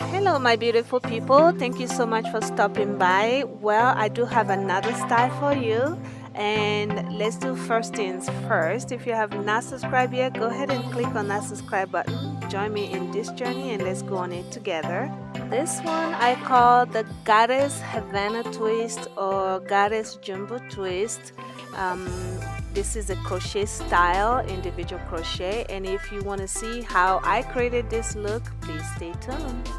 Hello my beautiful people, thank you so much for stopping by. Well, I do have another style for you, and let's do first things first. If you have not subscribed yet, go ahead and click on that subscribe button. Join me in this journey and let's go on it together. This one I call the Goddess Havana twist or Goddess Jumbo twist. This is a crochet style, individual crochet, and if you want to see how I created this look, please stay tuned.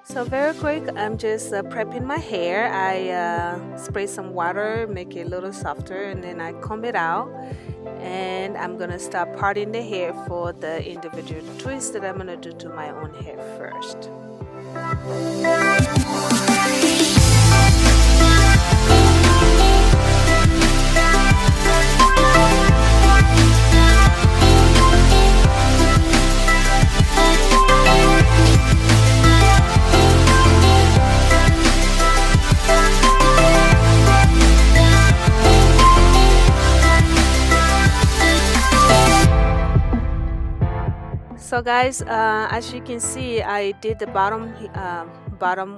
So very quick, I'm just prepping my hair. I spray some water, make it a little softer, and then I comb it out. And I'm gonna start parting the hair for the individual twist that I'm gonna do to my own hair first. So guys, as you can see, I did the bottom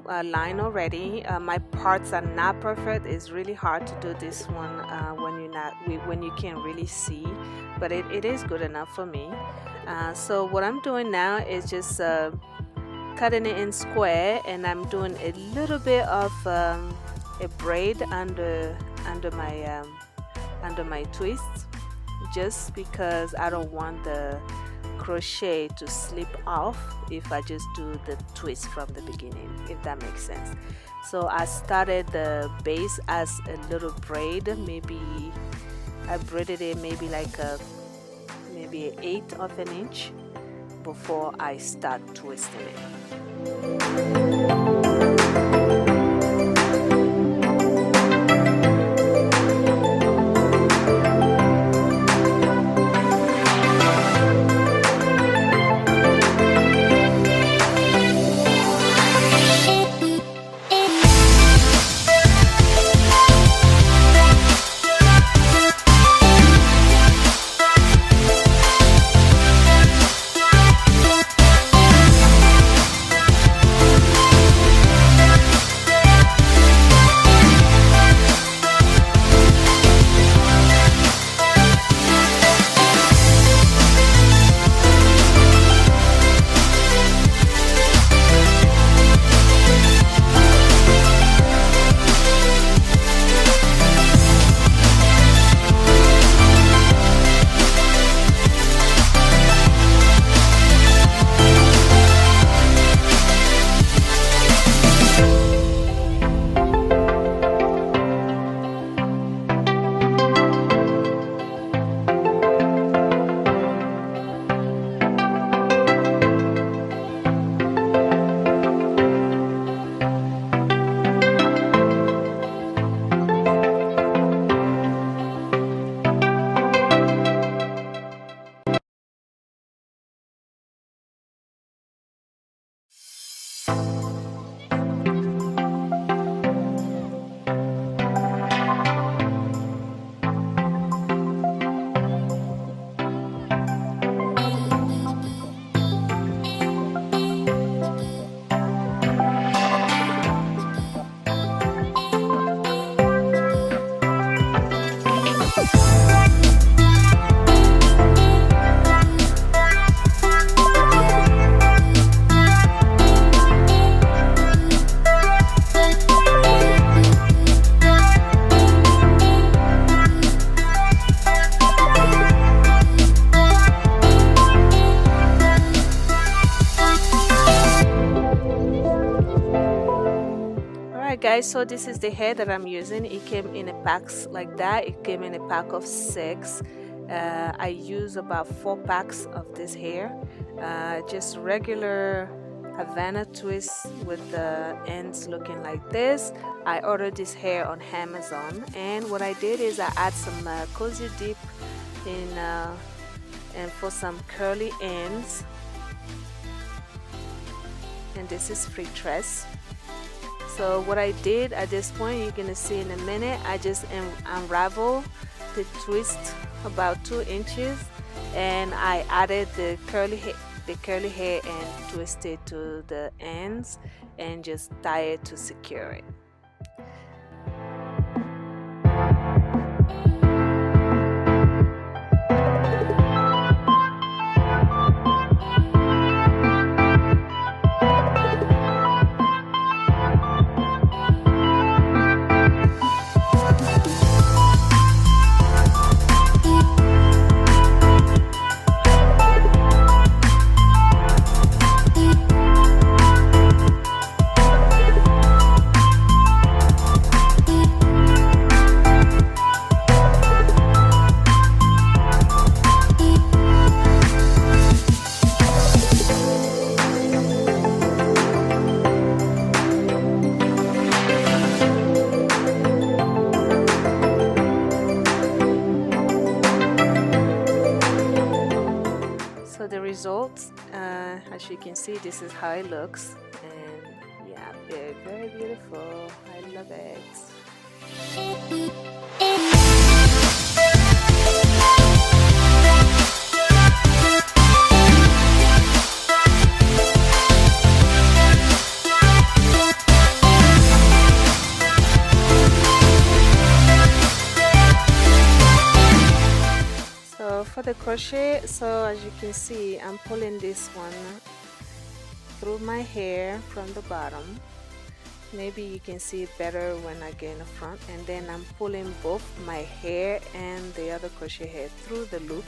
line already. My parts are not perfect. It's really hard to do this one when you can't really see, but it is good enough for me. So what I'm doing now is just cutting it in square, and I'm doing a little bit of a braid under my twists, just because I don't want the crochet to slip off if I just do the twist from the beginning, if that makes sense. So I started the base as a little braid. Maybe I braided it maybe like maybe 1/8 of an inch before I start twisting it. Guys, so this is the hair that I'm using. It came in a packs like that. It came in a pack of 6. I use about 4 packs of this hair, just regular Havana twists with the ends looking like this. I ordered this hair on Amazon, and what I did is I add some cozy dip in and for some curly ends. And this is Freetress. So what I did at this point, you're gonna see in a minute, I just unravel the twist about 2 inches, and I added the curly hair and twist it to the ends and just tie it to secure it. So the results, as you can see, this is how it looks, and yeah, very, very beautiful. I love it. For the crochet, so as you can see, I'm pulling this one through my hair from the bottom. Maybe you can see it better when I get in the front, and then I'm pulling both my hair and the other crochet hair through the loop,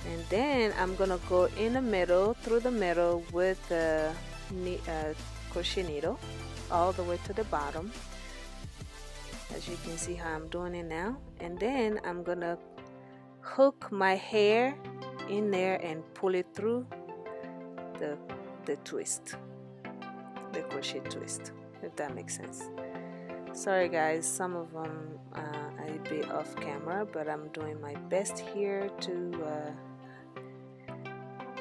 and then I'm gonna go in the middle, through the middle with the crochet needle all the way to the bottom, as you can see how I'm doing it now. And then I'm gonna hook my hair in there and pull it through the twist, the crochet twist, if that makes sense. Sorry guys, some of them are a bit off camera, but I'm doing my best here to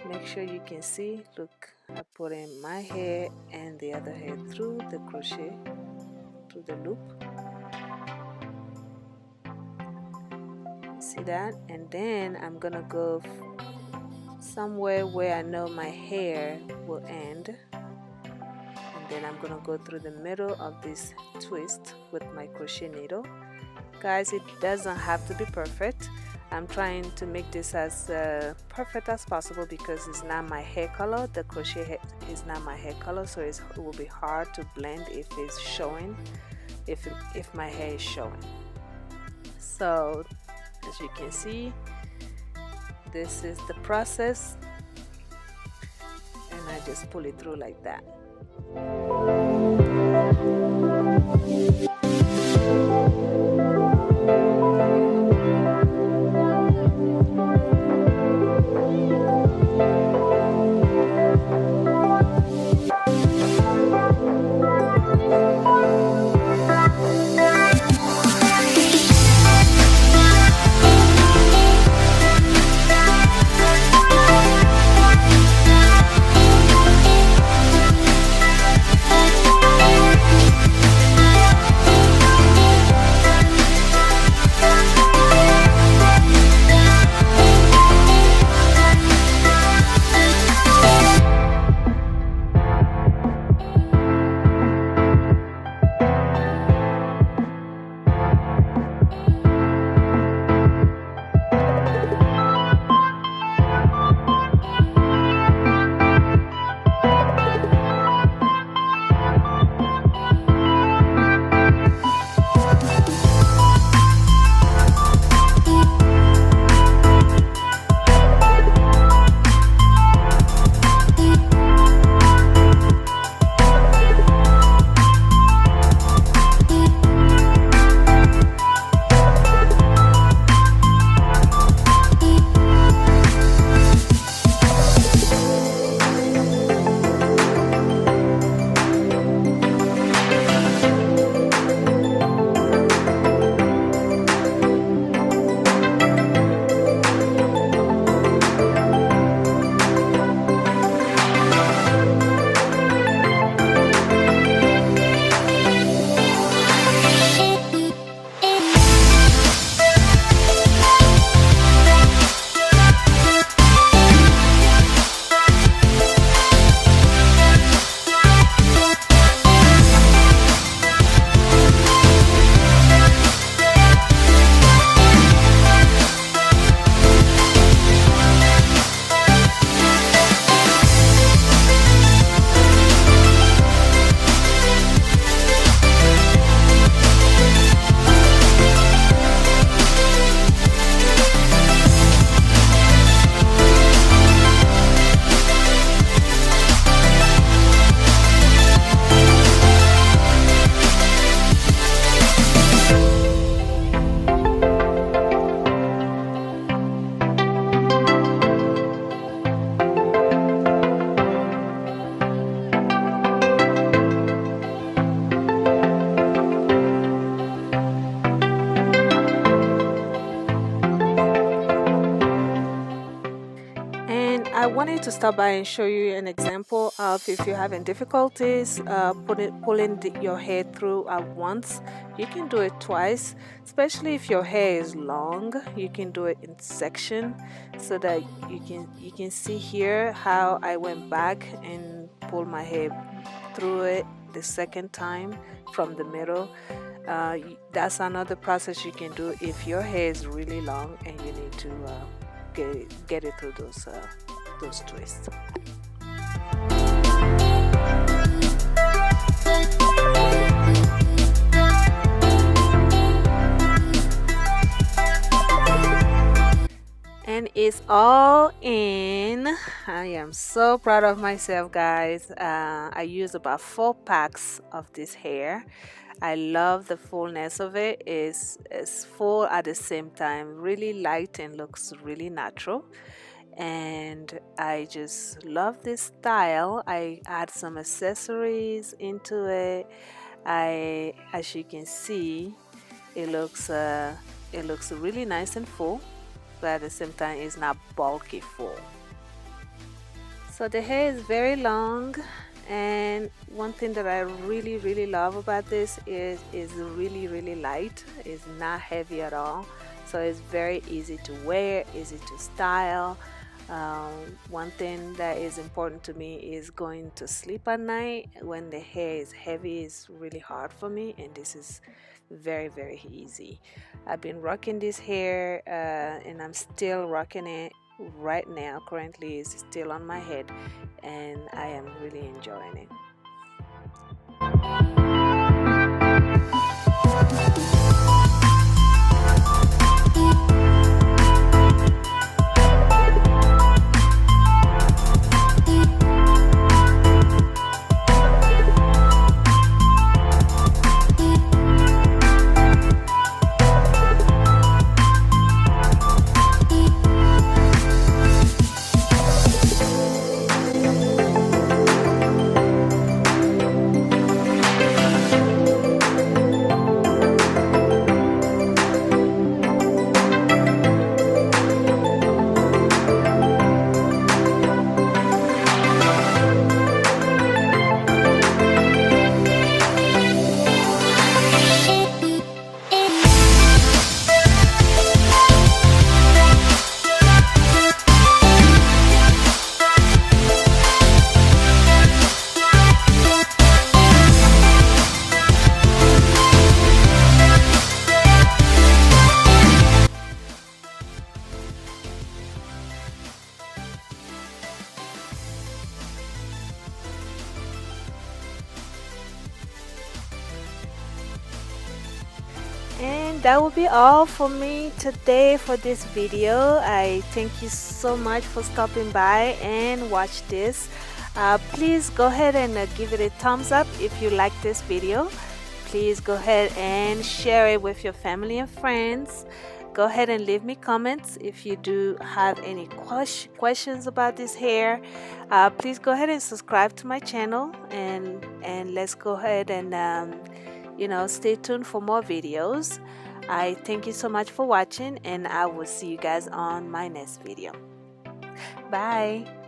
make sure you can see. Look, I put in my hair and the other hair through the crochet, through the loop. See that? And then I'm gonna go somewhere where I know my hair will end, and then I'm gonna go through the middle of this twist with my crochet needle. Guys, it doesn't have to be perfect. I'm trying to make this as perfect as possible because it's not my hair color. The crochet is not my hair color, so it will be hard to blend if it's showing, if my hair is showing. So as you can see, this is the process, and I just pull it through like that. I wanted to stop by and show you an example of if you're having difficulties pulling your hair through at once. You can do it twice, especially if your hair is long. You can do it in section so that you can see here how I went back and pulled my hair through it the second time from the middle. That's another process you can do if your hair is really long and you need to get it through those twists. And it's all in. I am so proud of myself, guys. I used about 4 packs of this hair. I love the fullness of it. It's full at the same time, really light and looks really natural. And I just love this style. I add some accessories into it. As you can see, it looks really nice and full, but at the same time it's not bulky full. So the hair is very long, and one thing that I really love about this is really light. It's not heavy at all, so it's very easy to wear, easy to style. One thing that is important to me is going to sleep at night. When the hair is heavy, it's really hard for me, and this is very easy. I've been rocking this hair and I'm still rocking it right now. Currently it's still on my head and I am really enjoying it. And that will be all for me today for this video. I thank you so much for stopping by and watch this. Please go ahead and give it a thumbs up if you like this video. Please go ahead and share it with your family and friends. Go ahead and leave me comments if you do have any questions about this hair. Please go ahead and subscribe to my channel, and let's go ahead and stay tuned for more videos. I thank you so much for watching, and I will see you guys on my next video. Bye.